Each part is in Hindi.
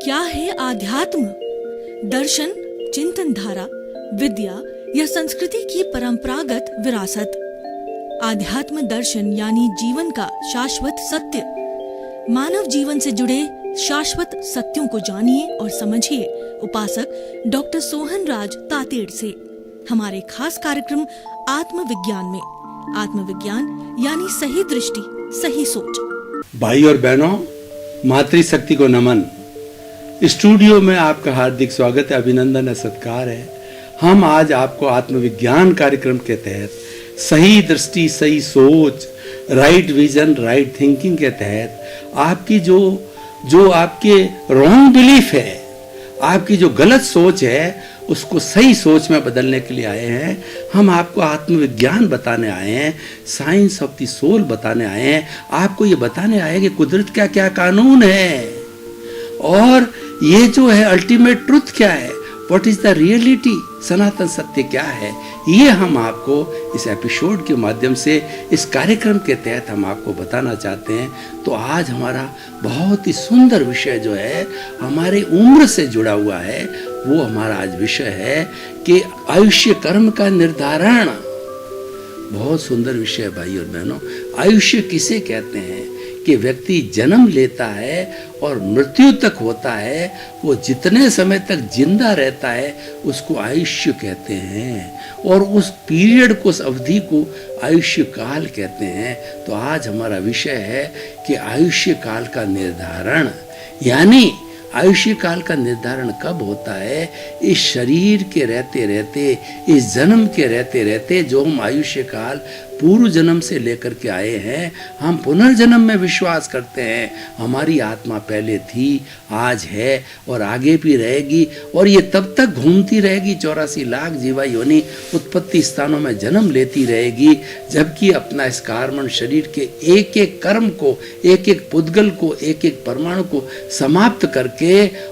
क्या है आध्यात्म? दर्शन, चिंतन धारा, विद्या या संस्कृति की परंपरागत विरासत। आध्यात्म दर्शन यानी जीवन का शाश्वत सत्य। मानव जीवन से जुड़े शाश्वत सत्यों को जानिए और समझिए उपासक डॉक्टर सोहन राज तातेड़ से हमारे खास कार्यक्रम आत्मविज्ञान में। आत्मविज्ञान यानी सही दृष्टि, सही सोच। भाई और बहनों, मातृशक्ति को नमन। स्टूडियो में आपका हार्दिक स्वागत है, अभिनंदन है, सत्कार है। हम आज आपको आत्मविज्ञान कार्यक्रम के तहत सही दृष्टि, सही सोच, राइट विजन, राइट थिंकिंग के तहत आपकी जो आपके रॉन्ग बिलीफ है, आपकी जो गलत सोच है, उसको सही सोच में बदलने के लिए आए हैं। हम आपको आत्मविज्ञान बताने आए हैं, साइंस ऑफ द सोल बताने आए हैं। आपको ये बताने आए हैं कि कुदरत का क्या कानून है और ये जो है अल्टीमेट ट्रुथ क्या है, व्हाट इज द रियलिटी, सनातन सत्य क्या है। ये हम आपको इस एपिसोड के माध्यम से, इस कार्यक्रम के तहत हम आपको बताना चाहते हैं। तो आज हमारा बहुत ही सुंदर विषय जो है हमारे उम्र से जुड़ा हुआ है, वो हमारा आज विषय है कि आयुष्य कर्म का निर्धारण। बहुत सुंदर विषय है भाई और बहनों। आयुष्य किसे कहते हैं कि व्यक्ति जन्म लेता है और मृत्यु तक होता है, वो जितने समय तक जिंदा रहता है उसको आयुष्य कहते हैं, और उस पीरियड को, उस अवधि को आयुष्य काल कहते हैं। तो आज हमारा विषय है कि आयुष्य काल का निर्धारण, यानी आयुष्य काल का निर्धारण कब होता है? इस शरीर के रहते रहते, इस जन्म के रहते रहते, जो हम आयुष्य काल पूर्व जन्म से लेकर के आए हैं, हम पुनर्जन्म में विश्वास करते हैं। हमारी आत्मा पहले थी, आज है और आगे भी रहेगी, और ये तब तक घूमती रहेगी, 84 लाख जीवा योनि उत्पत्ति स्थानों में जन्म लेती रहेगी, जबकि अपना इस कार्बन शरीर के एक एक कर्म को, एक एक पुद्गल को, एक एक परमाणु को समाप्त करके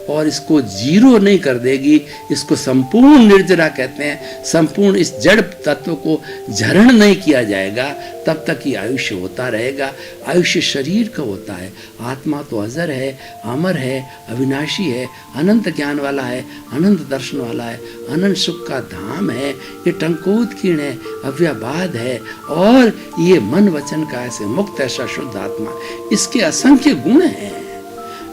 और इसको जीरो नहीं कर देगी। इसको संपूर्ण निर्जरा कहते हैं। संपूर्ण इस जड़ तत्व को झरण नहीं किया जाएगा, तब तक ही आयुष्य होता रहेगा। आयुष्य शरीर का होता है, आत्मा तो अजर है, अमर है, अविनाशी है, अनंत ज्ञान वाला है, अनंत दर्शन वाला है, अनंत सुख का धाम है। ये टंकोत्कीर्ण है, अव्यबाद है, और ये मन वचन का ऐसे मुक्त, ऐसा शुद्ध आत्मा। इसके असंख्य गुण हैं,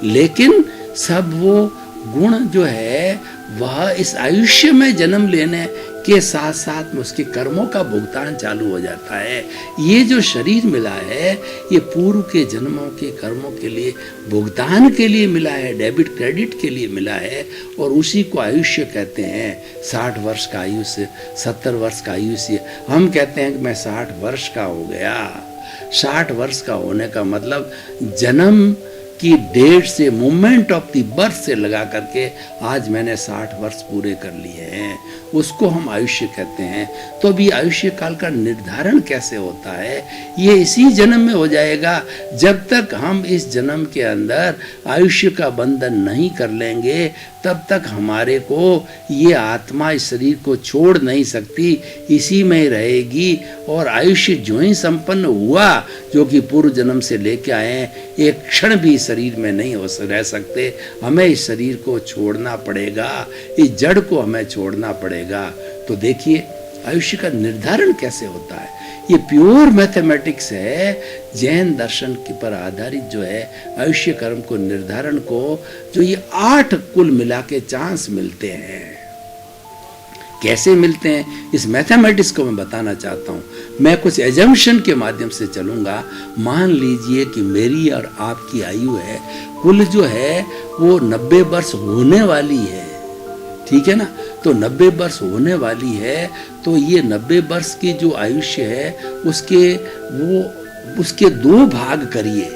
लेकिन सब वो गुण जो है वह इस आयुष्य में जन्म लेने के साथ साथ में उसके कर्मों का भुगतान चालू हो जाता है। ये जो शरीर मिला है, ये पूर्व के जन्मों के कर्मों के लिए भुगतान के लिए मिला है, डेबिट क्रेडिट के लिए मिला है, और उसी को आयुष्य कहते हैं। 60 वर्ष का आयुष्य, 70 वर्ष का आयुष्य। हम कहते हैं कि मैं 60 वर्ष का हो गया। 60 वर्ष का होने का मतलब जन्म की डेट से, मोमेंट ऑफ द बर्थ से लगा करके आज मैंने 60 वर्ष पूरे कर लिए हैं, उसको हम आयुष्य कहते हैं। तो अभी आयुष्य काल का निर्धारण कैसे होता है? ये इसी जन्म में हो जाएगा। जब तक हम इस जन्म के अंदर आयुष्य का बंधन नहीं कर लेंगे, तब तक हमारे को ये आत्मा इस शरीर को छोड़ नहीं सकती, इसी में ही रहेगी। और आयुष्य जो ही संपन्न हुआ, जो कि पूर्व जन्म से लेके आए हैं, एक क्षण भी शरीर में नहीं रह सकते। हमें इस शरीर को छोड़ना पड़ेगा, इस जड़ को हमें छोड़ना पड़ेगा। तो देखिए आयुष्य का निर्धारण कैसे होता है। ये प्योर मैथमेटिक्स है, जैन दर्शन के पर आधारित जो है आयुष्य कर्म को निर्धारण को, जो ये 8 कुल मिला के चांस मिलते हैं। कैसे मिलते हैं, इस मैथमेटिक्स को मैं बताना चाहता हूँ। मैं कुछ एजम्पशन के माध्यम से चलूँगा। मान लीजिए कि मेरी और आपकी आयु है, कुल जो है वो 90 वर्ष होने वाली है, ठीक है ना। तो 90 वर्ष होने वाली है, तो ये 90 वर्ष की जो आयुष्य है उसके 2 भाग करिए।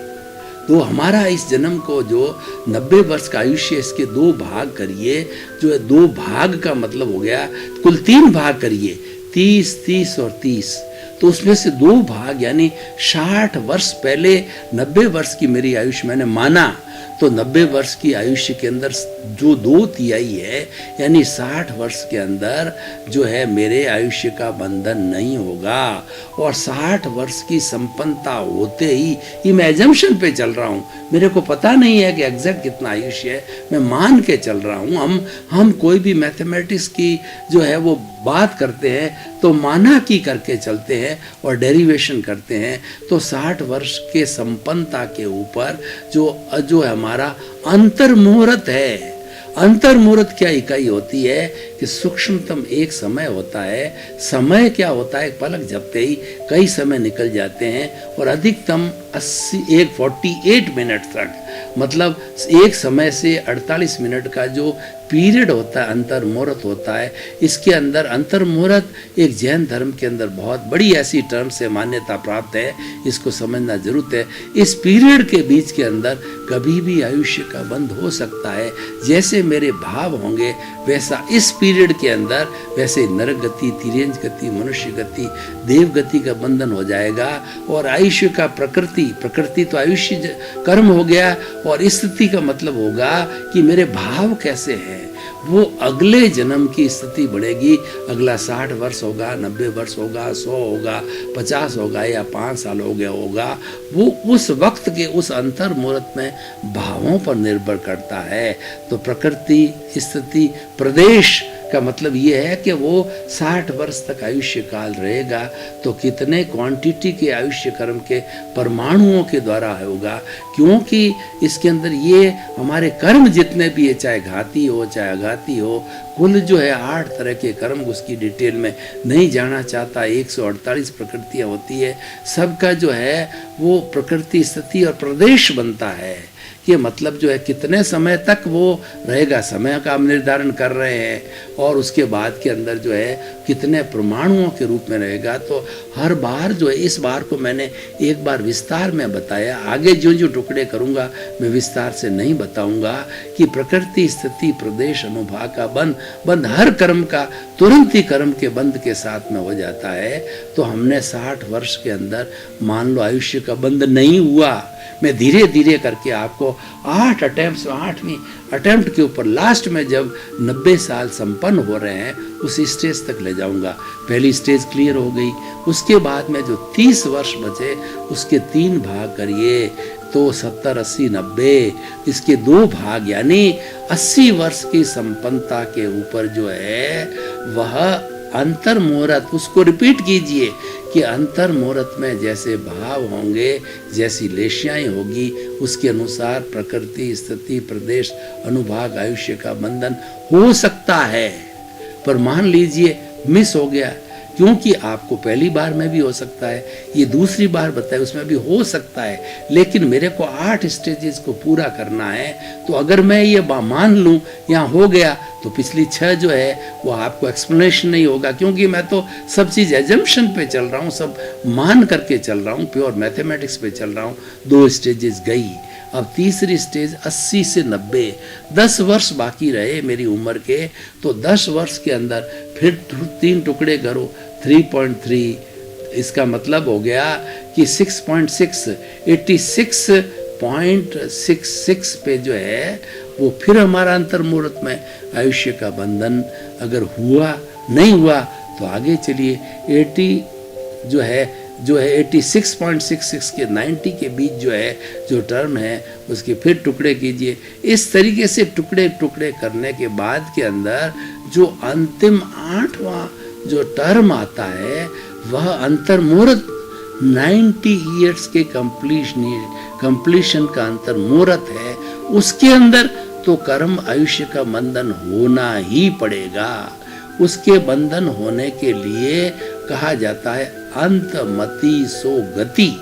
तो हमारा इस जन्म को जो 90 वर्ष का आयुष्य, इसके 2 भाग करिए। जो है 2 भाग का मतलब हो गया, कुल 3 भाग करिए, 30, 30 और 30। तो उसमें से 2 भाग यानी 60 वर्ष पहले 90 वर्ष की मेरी आयुष्य मैंने माना, तो 90 वर्ष की आयुष्य के अंदर जो 2/3 है यानी 60 वर्ष के अंदर जो है मेरे आयुष्य का बंधन नहीं होगा। और 60 वर्ष की संपन्नता होते ही, ये मैं एजम्पशन पे चल रहा हूँ, मेरे को पता नहीं है कि एग्जैक्ट कितना आयुष्य है, मैं मान के चल रहा हूँ। हम कोई भी मैथमेटिक्स की जो है वो बात करते हैं तो माना की करके चलते हैं और डेरिवेशन करते हैं। तो 60 वर्ष के संपन्नता के ऊपर जो हमारा अंतर्मुहूर्त है, अंतर्मुहूर्त क्या इकाई होती है कि सूक्ष्मतम एक समय होता है। समय क्या होता है, पलक झपते ही कई समय निकल जाते हैं और अधिकतम 48 मिनट तक, मतलब एक समय से 48 मिनट का जो पीरियड होता है, अंतर्मुहूर्त होता है। इसके अंदर अंतर्मुहूर्त एक जैन धर्म के अंदर बहुत बड़ी ऐसी टर्म से मान्यता प्राप्त है, इसको समझना जरूरत है। इस पीरियड के बीच के अंदर कभी भी आयुष्य का बंध हो सकता है। जैसे मेरे भाव होंगे वैसा इस पीरियड के अंदर, वैसे नरक गति, तिर्यंज गति, मनुष्य गति, देव गति का बंधन हो जाएगा। और आयुष्य का प्रकृति तो आयुष्य कर्म हो गया, और स्थिति का मतलब होगा कि मेरे भाव कैसे हैं, वो अगले जन्म की स्थिति बढ़ेगी। अगला 60 वर्ष होगा, 90 वर्ष होगा, 100 होगा, 50 होगा या 5 साल हो गया होगा, वो उस वक्त के उस अंतर मुहूर्त में भावों पर निर्भर करता है। तो प्रकृति, स्थिति, प्रदेश का मतलब ये है कि वो 60 वर्ष तक आयुष्य काल रहेगा। तो कितने क्वांटिटी के आयुष्य कर्म के परमाणुओं के द्वारा होगा, क्योंकि इसके अंदर ये हमारे कर्म जितने भी है, चाहे घाती हो चाहे अघाती हो, कुल जो है 8 तरह के कर्म, उसकी डिटेल में नहीं जाना चाहता। 148 प्रकृतियाँ होती है, सबका जो है वो प्रकृति, स्थिति और प्रदेश बनता है। कि मतलब जो है कितने समय तक वो रहेगा, समय का हम निर्धारण कर रहे हैं, और उसके बाद के अंदर जो है कितने परमाणुओं के रूप में रहेगा। तो हर बार जो है, इस बार को मैंने एक बार विस्तार में बताया, आगे जो जो टुकड़े करूँगा मैं विस्तार से नहीं बताऊँगा कि प्रकृति, स्थिति, प्रदेश, अनुभाग का बंध हर कर्म का तुरंत ही कर्म के बंध के साथ में हो जाता है। तो हमने 60 वर्ष के अंदर मान लो आयुष्य का बंध नहीं हुआ, मैं धीरे धीरे करके आपको 8वीं अटेम्प्ट के ऊपर लास्ट में जब 90 साल संपन्न हो रहे हैं उस स्टेज तक ले जाऊंगा। पहली स्टेज क्लियर हो गई, उसके बाद में जो 30 वर्ष बचे उसके 3 भाग करिए, तो 70, 80, 90, इसके 2 भाग यानी 80 वर्ष की संपन्नता के ऊपर जो है वह अंतर मुहूर्त, उसको रिपीट कीजिए कि अंतर मुहूर्त में जैसे भाव होंगे, जैसी लेशियाएं होगी, उसके अनुसार प्रकृति, स्थिति, प्रदेश, अनुभाग, आयुष्य का बंधन हो सकता है। पर मान लीजिए मिस हो गया, क्योंकि आपको पहली बार में भी हो सकता है, ये दूसरी बार बताया उसमें भी हो सकता है, लेकिन मेरे को 8 स्टेजेस को पूरा करना है। तो अगर मैं ये मान लूँ यहाँ हो गया, तो पिछली 6 जो है वो आपको एक्सप्लेनेशन नहीं होगा, क्योंकि मैं तो सब चीज़ एजम्पशन पे चल रहा हूँ, सब मान करके चल रहा हूँ, प्योर मैथमेटिक्स पे चल रहा हूँ। 2 स्टेजेस गई, अब तीसरी स्टेज 80 से 90, 10 वर्ष बाकी रहे मेरी उम्र के। तो 10 वर्ष के अंदर फिर 3 टुकड़े करो, 3.3, इसका मतलब हो गया कि 6.6, 86.66 पे जो है वो फिर हमारा अंतर मुहूर्त में आयुष्य का बंधन अगर हुआ नहीं हुआ तो आगे चलिए 86.66 के 90 के बीच जो है जो टर्म है उसके फिर टुकड़े कीजिए। इस तरीके से टुकड़े करने के बाद के अंदर जो अंतिम 8वां जो टर्म आता है वह अंतर मुहूर्त 90 ईयर्स के कंप्लीशन का अंतर मुहूर्त है। उसके अंदर तो कर्म आयुष्य का बंधन होना ही पड़ेगा। उसके बंधन होने के लिए कहा जाता है अंतमति सो गति।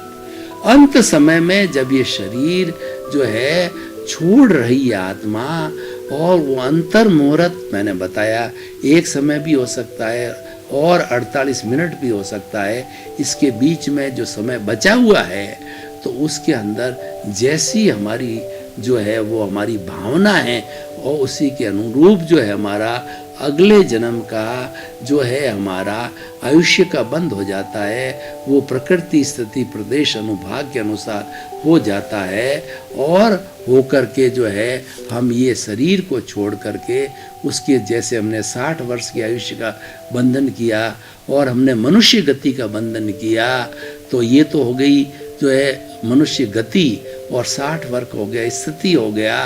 अंत समय में जब ये शरीर जो है छोड़ रही है आत्मा, और वो अंतर मुहूर्त मैंने बताया एक समय भी हो सकता है और 48 मिनट भी हो सकता है, इसके बीच में जो समय बचा हुआ है तो उसके अंदर जैसी हमारी जो है वो हमारी भावना है और उसी के अनुरूप जो है हमारा अगले जन्म का जो है हमारा आयुष्य का बंद हो जाता है, वो प्रकृति स्थिति प्रदेश अनुभाग के अनुसार हो जाता है, और होकर के जो है हम ये शरीर को छोड़ करके उसके, जैसे हमने 60 वर्ष की आयुष्य का बंधन किया और हमने मनुष्य गति का बंधन किया, तो ये तो हो गई जो है मनुष्य गति, और 60 वर्ष हो गया स्थिति हो गया,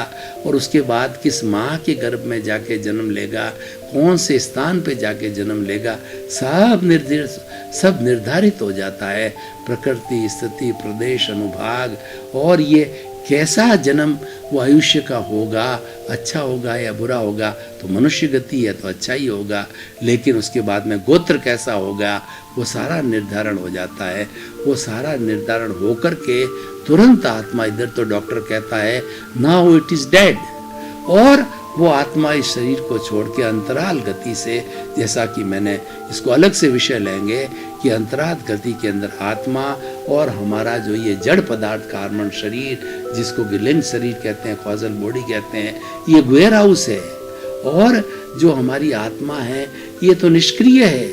और उसके बाद किस माँ के गर्भ में जाके जन्म लेगा, कौन से स्थान पे जाके जन्म लेगा, सब निर्धारित हो जाता है, प्रकृति स्थिति प्रदेश अनुभाग, और ये कैसा जन्म वो आयुष्य का होगा, अच्छा होगा या बुरा होगा, तो मनुष्य गति है तो अच्छा ही होगा, लेकिन उसके बाद में गोत्र कैसा होगा वो सारा निर्धारण हो जाता है। वो सारा निर्धारण होकर के तुरंत आत्मा, इधर तो डॉक्टर कहता है नाउ इट इज डेड, और वो आत्मा इस शरीर को छोड़ के अंतराल गति से, जैसा कि मैंने इसको अलग से विषय लेंगे कि अंतराल गति के अंदर आत्मा और हमारा जो ये जड़ पदार्थ कार्बन शरीर, जिसको कि लिंग शरीर कहते हैं, कॉजल बॉडी कहते हैं, ये वेयर हाउस है, और जो हमारी आत्मा है ये तो निष्क्रिय है,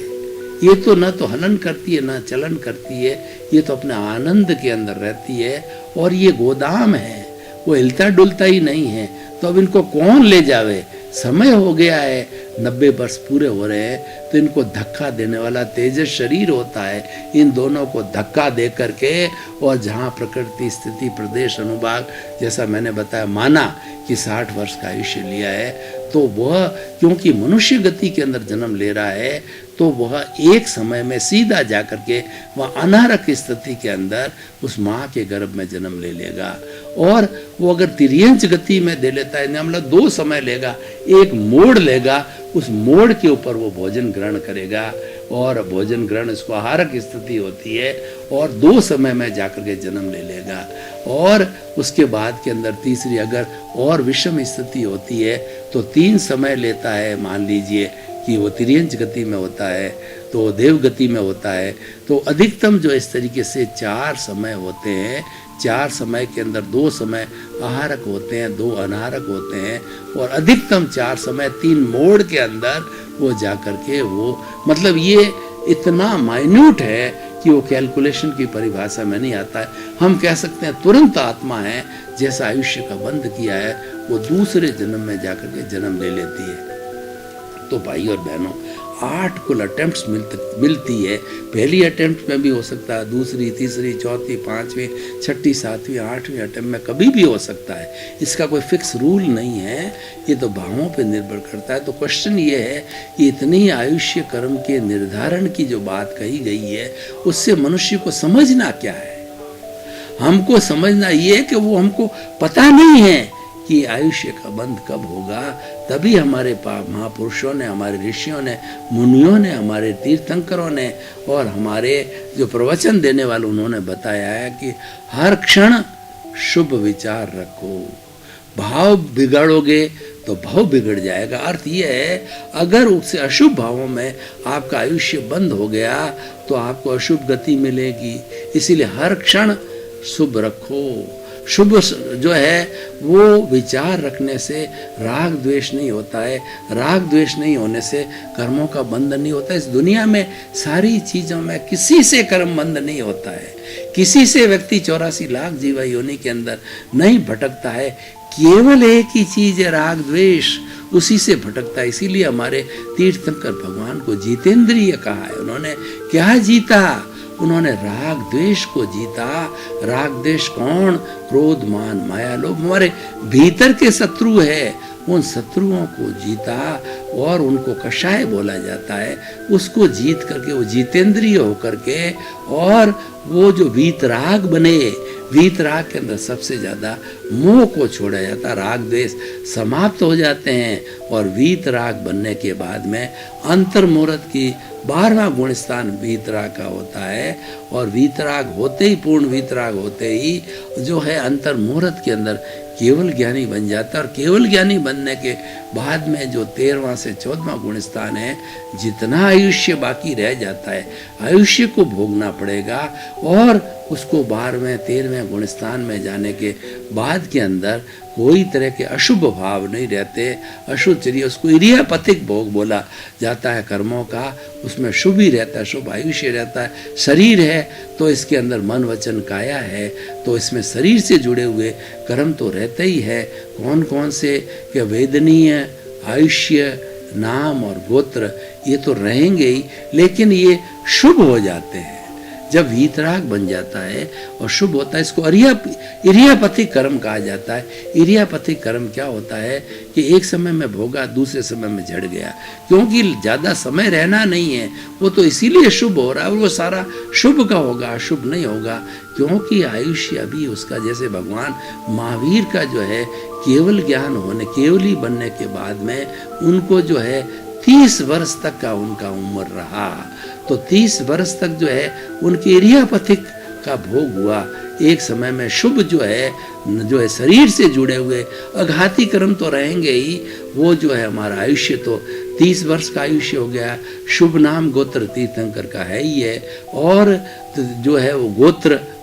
ये तो न तो हलन करती है न चलन करती है, ये तो अपने आनंद के अंदर रहती है, और ये गोदाम है, वो हिलता डुलता ही नहीं है। तो अब इनको कौन ले जावे, समय हो गया है, 90 वर्ष पूरे हो रहे हैं, तो इनको धक्का देने वाला तेजस शरीर होता है। इन दोनों को धक्का दे करके, और जहाँ प्रकृति स्थिति प्रदेश अनुभाग, जैसा मैंने बताया, माना कि 60 वर्ष का आयुष्य लिया है, तो वह क्योंकि मनुष्य गति के अंदर जन्म ले रहा है, तो वह एक समय में सीधा जाकर के वह अनारक स्थिति के अंदर उस माँ के गर्भ में जन्म ले लेगा। और वो अगर तिर्यंच गति में दे लेता है, मतलब 2 समय लेगा, एक मोड़ लेगा, उस मोड़ के ऊपर वो भोजन ग्रहण करेगा, और भोजन ग्रहण इसको आहारक स्थिति होती है, और 2 समय में जाकर के जन्म ले लेगा। और उसके बाद के अंदर तीसरी अगर और विषम स्थिति होती है तो 3 समय लेता है। मान लीजिए कि वो तिर्यंच गति में होता है, तो देव गति में होता है, तो अधिकतम जो इस तरीके से 4 समय होते हैं। 4 समय के अंदर 2 समय आहारक होते हैं, 2 अनाहारक होते हैं, और अधिकतम 4 समय 3 मोड़ के अंदर वो जाकर के वो, मतलब ये इतना माइन्यूट है कि वो कैलकुलेशन की परिभाषा में नहीं आता है। हम कह सकते हैं तुरंत आत्मा है, जैसा आयुष्य का बंध किया है वो दूसरे जन्म में जाकर के जन्म ले लेती है। तो भाई और बहनों, 8 कुल अटेम्प्ट्स मिलती है। पहली अटेम्प्ट में भी हो सकता है, दूसरी, तीसरी, चौथी, 5वीं, 6ठी, 7वीं, 8वीं अटेम्प्ट में कभी भी हो सकता है। इसका कोई फिक्स रूल नहीं है, ये तो भावों पे निर्भर करता है। तो क्वेश्चन ये है कि इतनी आयुष्य कर्म के निर्धारण की जो बात कही गई है, उससे मनुष्य को समझना क्या है? हमको समझना ये है कि वो हमको पता नहीं है कि आयुष्य का बंध कब होगा। तभी हमारे महापुरुषों ने, हमारे ऋषियों ने, मुनियों ने, हमारे तीर्थंकरों ने और हमारे जो प्रवचन देने वाले, उन्होंने बताया है कि हर क्षण शुभ विचार रखो। भाव बिगड़ोगे तो भाव बिगड़ जाएगा। अर्थ यह है, अगर उससे अशुभ भावों में आपका आयुष्य बंद हो गया तो आपको अशुभ गति मिलेगी। इसीलिए हर क्षण शुभ रखो। शुभ जो है वो विचार रखने से राग द्वेष नहीं होता है। राग द्वेष नहीं होने से कर्मों का बंधन नहीं होता। इस दुनिया में सारी चीजों में किसी से कर्म बंध नहीं होता है। किसी से व्यक्ति 84 लाख जीवा योनि के अंदर नहीं भटकता है। केवल एक ही चीज है, राग द्वेष, उसी से भटकता है। इसीलिए हमारे तीर्थंकर भगवान को जितेंद्रिय कहा है। उन्होंने क्या जीता? उन्होंने राग द्वेष को जीता। राग द्वेष कौन? क्रोध, मान, माया, लोभ, हमारे भीतर के शत्रु है। उन शत्रुओं को जीता और उनको कषाय बोला जाता है। उसको जीत करके वो जितेंद्रिय होकर के, और वो जो वीतराग बने, वीतराग के अंदर सबसे ज्यादा मोह को छोड़ा जाता, राग द्वेष समाप्त हो जाते हैं। और वीतराग बनने के बाद में अंतर्मुहूर्त की 12वां गुण स्थान वीतराग का होता है। और वीतराग होते ही, पूर्ण वीतराग होते ही जो है अंतर्मुहूर्त के अंदर केवल ज्ञानी बन जाता है। और केवल ज्ञानी बनने के बाद में जो 13वां से 14वां गुण स्थान है, जितना आयुष्य बाकी रह जाता है, आयुष्य को भोगना पड़ेगा। और उसको 12वें 13वें गुण स्थान में जाने के बाद के अंदर कोई तरह के अशुभ भाव नहीं रहते। अशुभ चलिए उसको इरियापथिक भोग बोला जाता है कर्मों का, उसमें शुभ ही रहता है, शुभ आयुष्य रहता है। शरीर है तो इसके अंदर मन वचन काया है, तो इसमें शरीर से जुड़े हुए कर्म तो रहते ही है। कौन कौन से कि वेदनीय, आयुष्य, नाम और गोत्र ये तो रहेंगे ही, लेकिन ये शुभ हो जाते हैं जब वीतराग बन जाता है और शुभ होता है। इसको इरियापथिक कर्म कहा जाता है। इरियापथिक कर्म क्या होता है कि एक समय में भोगा, दूसरे समय में झड़ गया, क्योंकि ज़्यादा समय रहना नहीं है, वो तो इसीलिए शुभ हो रहा है, वो सारा शुभ का होगा, अशुभ नहीं होगा। क्योंकि आयुष्य अभी उसका, जैसे भगवान महावीर का जो है केवल ज्ञान होने, केवली बनने के बाद में उनको जो है 30 वर्ष तक का उनका उम्र रहा, तो 30 वर्ष तक जो है उनकी इरियापथिक का भोग हुआ। एक समय में शुभ जो है शरीर से जुड़े हुए अघाती कर्म तो रहेंगे ही, वो जो है हमारा आयुष्य तो 30 वर्ष का आयुष्य हो गया। शुभ नाम गोत्र तीर्थंकर का है ही है, और जो है वो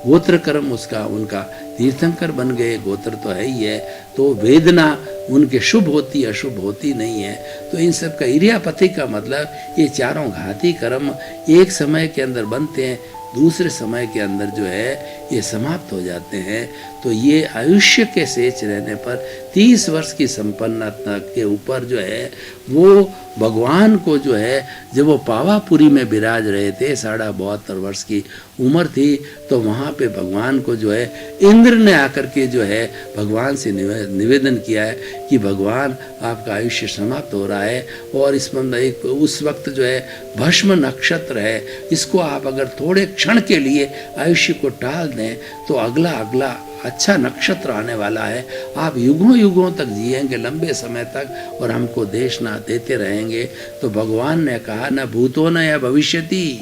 गोत्र कर्म उसका उनका तीर्थंकर बन गए, गोत्र तो है ही है। तो वेदना उनके शुभ होती, अशुभ होती नहीं है। तो इन सब का इरियापथि का मतलब ये चारों घाती कर्म एक समय के अंदर बनते हैं, दूसरे समय के अंदर जो है ये समाप्त हो जाते हैं। तो ये आयुष्य के शेष रहने पर 30 वर्ष की संपन्नता के ऊपर जो है वो भगवान को जो है, जब वो पावापुरी में विराज रहे थे, 72.5 वर्ष की उम्र थी, तो वहाँ पे भगवान को जो है इंद्र ने आकर के जो है भगवान से निवेदन किया है कि भगवान आपका आयुष्य समाप्त हो रहा है, और इसमें एक उस वक्त जो है भस्म नक्षत्र है, इसको आप अगर थोड़े क्षण के लिए आयुष्य को टाल दें तो अगला अच्छा नक्षत्र आने वाला है, आप युगों युगों तक जिएंगे, लंबे समय तक, और हमको देश ना देते रहेंगे। तो भगवान ने कहा न भूतो न या भविष्यति।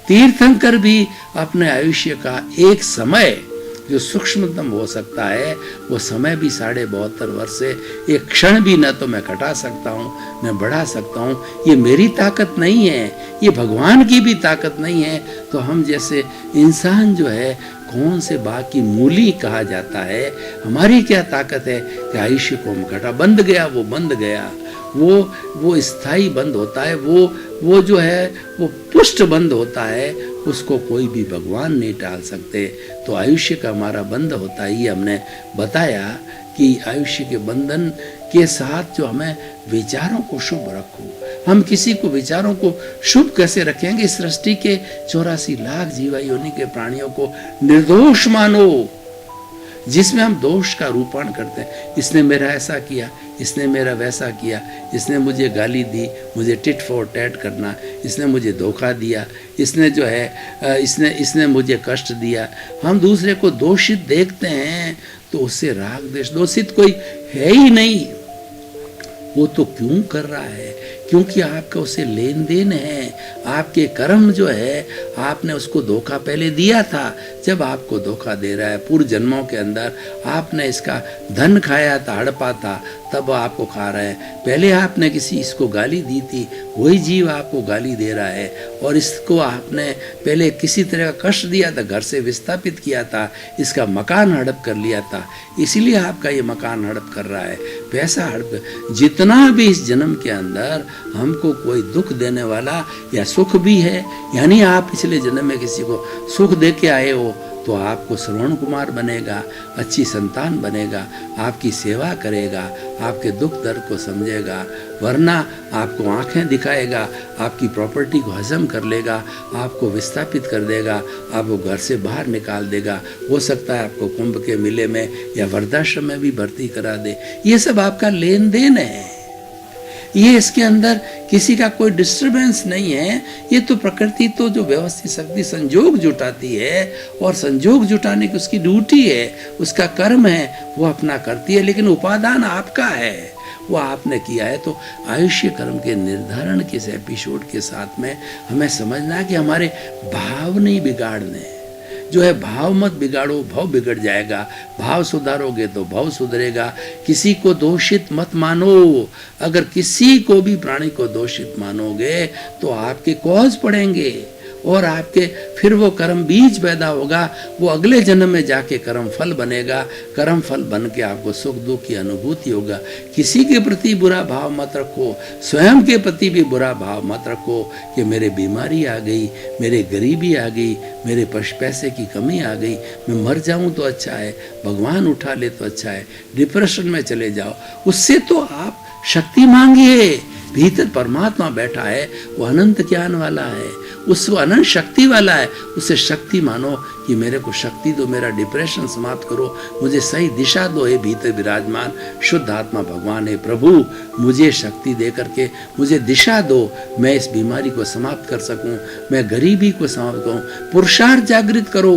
तीर्थंकर भी अपने आयुष्य का एक समय जो सूक्ष्मतम हो सकता है, वो समय भी 72.5 वर्ष से एक क्षण भी न तो मैं घटा सकता हूँ न बढ़ा सकता हूँ। ये मेरी ताकत नहीं है, ये भगवान की भी ताकत नहीं है। तो हम जैसे इंसान जो है कौन से बाग की मूली कहा जाता है, हमारी क्या ताकत है कि आयुष्य को हम घटा, बंद गया वो बंद गया, वो स्थायी बंद होता है, वो जो है वो पुष्ट बंद होता है, उसको कोई भी भगवान नहीं टाल सकते। तो आयुष्य का हमारा बंद होता है। ये हमने बताया कि आयुष्य के बंधन के साथ जो हमें विचारों को शुभ रखो। हम किसी को विचारों को शुभ कैसे रखेंगे? इस सृष्टि के 84 लाख जीवा योनि के प्राणियों को निर्दोष मानो, जिसमें हम दोष का रूपांतरण करते हैं। इसने मेरा ऐसा किया, इसने मेरा वैसा किया, इसने मुझे गाली दी, मुझे टिट फॉर टैट करना, इसने मुझे धोखा दिया, इसने जो है इसने मुझे कष्ट दिया। हम दूसरे को दोषित देखते हैं तो उससे राग द्वेष, दोषित कोई है ही नहीं। वो तो क्यों कर रहा है? क्योंकि आपका उसे लेन देन है, आपके कर्म जो है, आपने उसको धोखा पहले दिया था। जब आपको धोखा दे रहा है, पूर्व जन्मों के अंदर आपने इसका धन खाया था, हड़पा था, तब आपको खा रहा है। पहले आपने इसको गाली दी थी, वही जीव आपको गाली दे रहा है। और इसको आपने पहले किसी तरह का कष्ट दिया था, घर से विस्थापित किया था, इसका मकान हड़प कर लिया था, इसीलिए आपका ये मकान हड़प कर रहा है, पैसा हड़प। जितना भी इस जन्म के अंदर हमको कोई दुख देने वाला या सुख भी है, यानी आप पिछले जन्म में किसी को सुख दे के आए हो, तो आपको श्रवण कुमार बनेगा, अच्छी संतान बनेगा, आपकी सेवा करेगा, आपके दुख दर्द को समझेगा। वरना आपको आंखें दिखाएगा, आपकी प्रॉपर्टी को हजम कर लेगा, आपको विस्थापित कर देगा, आपको घर से बाहर निकाल देगा। हो सकता है आपको कुंभ के मेले में या वृद्धाश्रम में भी भर्ती करा दे। ये सब आपका लेन देन है, ये इसके अंदर किसी का कोई डिस्टरबेंस नहीं है। ये तो प्रकृति तो जो व्यवस्थित शक्ति संजोग जुटाती है, और संजोग जुटाने की उसकी ड्यूटी है, उसका कर्म है, वो अपना करती है, लेकिन उपादान आपका है, वो आपने किया है। तो आयुष्य कर्म के निर्धारण के इस एपिसोड के साथ में हमें समझना है कि हमारे भाव नहीं बिगाड़ने, जो है भाव मत बिगाड़ो, भाव बिगड़ जाएगा। भाव सुधारोगे तो भाव सुधरेगा। किसी को दोषित मत मानो। अगर किसी को भी प्राणी को दोषित मानोगे तो आपके कॉज पड़ेंगे, और आपके फिर वो कर्म बीज पैदा होगा, वो अगले जन्म में जाके कर्म फल बनेगा। कर्म फल बन के आपको सुख दुख की अनुभूति होगा। किसी के प्रति बुरा भाव मत रखो, स्वयं के प्रति भी बुरा भाव मत रखो कि मेरे बीमारी आ गई, मेरे गरीबी आ गई, मेरे पैसे की कमी आ गई, मैं मर जाऊं तो अच्छा है, भगवान उठा ले तो अच्छा है, डिप्रेशन में चले जाओ। उससे तो आप शक्ति मांगिए। भीतर परमात्मा बैठा है, वो अनंत ज्ञान वाला है, उसको अनंत शक्ति वाला है। उससे शक्ति मानो कि मेरे को शक्ति दो, मेरा डिप्रेशन समाप्त करो, मुझे सही दिशा दो। हे भीतर विराजमान शुद्ध आत्मा भगवान है प्रभु, मुझे शक्ति दे करके मुझे दिशा दो, मैं इस बीमारी को समाप्त कर सकूं, मैं गरीबी को समाप्त करूं। पुरुषार्थ जागृत करो,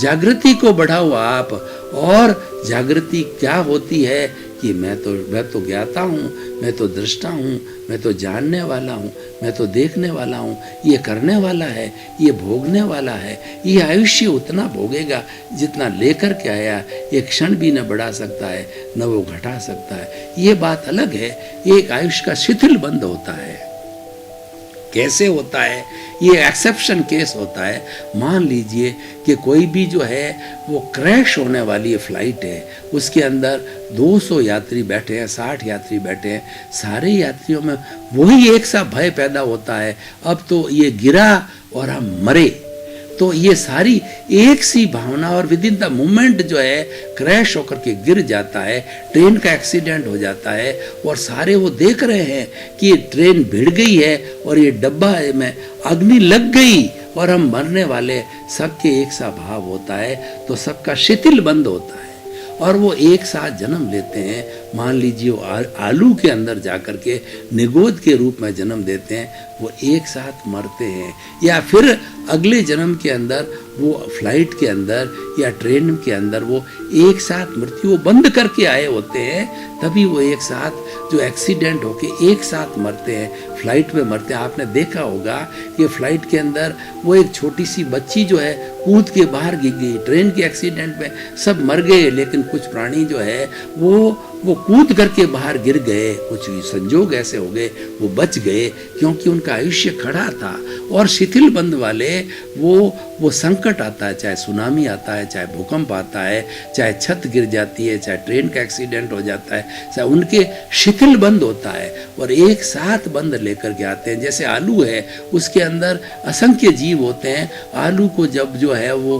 जागृति को बढ़ाओ आप। और जागृति क्या होती है कि मैं तो ज्ञाता हूँ, मैं तो दृष्टा हूँ, मैं तो जानने वाला हूँ, मैं तो देखने वाला हूँ, ये करने वाला है, ये भोगने वाला है। ये आयुष्य उतना भोगेगा जितना लेकर के आया, एक क्षण भी न बढ़ा सकता है न वो घटा सकता है। ये बात अलग है। एक आयुष्य का शिथिल बंध होता है। कैसे होता है? ये एक्सेप्शन केस होता है। मान लीजिए कि कोई भी जो है वो क्रैश होने वाली फ्लाइट है, उसके अंदर 200 यात्री बैठे हैं, 60 यात्री बैठे हैं, सारे यात्रियों में वही एक सा भय पैदा होता है, अब तो ये गिरा और हम मरे। तो ये सारी एक सी भावना, और विद इन द मोमेंट जो है क्रैश होकर के गिर जाता है, ट्रेन का एक्सीडेंट हो जाता है, और सारे वो देख रहे हैं कि ये ट्रेन भिड़ गई है और ये डब्बा में अग्नि लग गई और हम मरने वाले। सबके एक सा भाव होता है, तो सबका शिथिल बंद होता है और वो एक साथ जन्म लेते हैं। मान लीजिए वो आलू के अंदर जाकर के निगोद के रूप में जन्म देते हैं, वो एक साथ मरते हैं। या फिर अगले जन्म के अंदर वो फ्लाइट के अंदर या ट्रेन के अंदर वो एक साथ मृत्यु बंद करके आए होते हैं, तभी वो एक साथ जो एक्सीडेंट होके एक साथ मरते हैं, फ्लाइट में मरते हैं। आपने देखा होगा कि फ्लाइट के अंदर वो एक छोटी सी बच्ची जो है कूद के बाहर गिर गई। ट्रेन के एक्सीडेंट में सब मर गए, लेकिन कुछ प्राणी जो है वो कूद करके बाहर गिर गए, कुछ संजोग ऐसे हो गए वो बच गए, क्योंकि उनका आयुष्य खड़ा था। और शिथिल बंध वाले वो संकट आता है, चाहे सुनामी आता है, चाहे भूकंप आता है, चाहे छत गिर जाती है, चाहे ट्रेन का एक्सीडेंट हो जाता है, चाहे उनके शिथिल बंध होता है और एक साथ बंध लेकर के आते हैं। जैसे आलू है, उसके अंदर असंख्य जीव होते हैं। आलू को जब जो है वो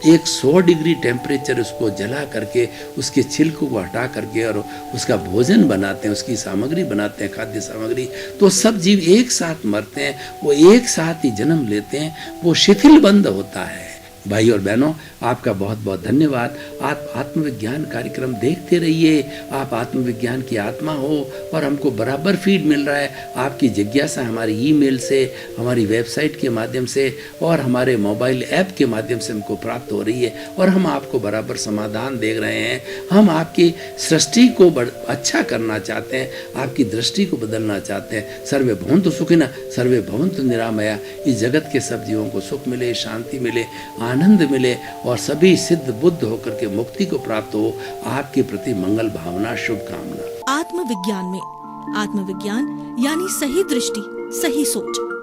100 डिग्री टेम्परेचर उसको जला करके उसके छिलकों को हटा करके और उसका भोजन बनाते हैं, उसकी सामग्री बनाते हैं, खाद्य सामग्री, तो सब जीव एक साथ मरते हैं, वो एक साथ ही जन्म लेते हैं, वो शिथिल बंध होता है। भाई और बहनों, आपका बहुत बहुत धन्यवाद। आप आत्मविज्ञान कार्यक्रम देखते रहिए। आप आत्मविज्ञान की आत्मा हो और हमको बराबर फीड मिल रहा है। आपकी जिज्ञासा हमारी ईमेल से, हमारी वेबसाइट के माध्यम से और हमारे मोबाइल ऐप के माध्यम से हमको प्राप्त हो रही है और हम आपको बराबर समाधान दे रहे हैं। हम आपकी सृष्टि को अच्छा करना चाहते हैं, आपकी दृष्टि को बदलना चाहते हैं। सर्वे भवन्तु सुखिनः, सर्वे भवन्तु निरामया। इस जगत के सब जीवों को सुख मिले, शांति मिले, आनंद मिले और सभी सिद्ध बुद्ध होकर के मुक्ति को प्राप्त हो। आपके प्रति मंगल भावना, शुभकामना। आत्मविज्ञान में आत्मविज्ञान यानी सही दृष्टि, सही सोच।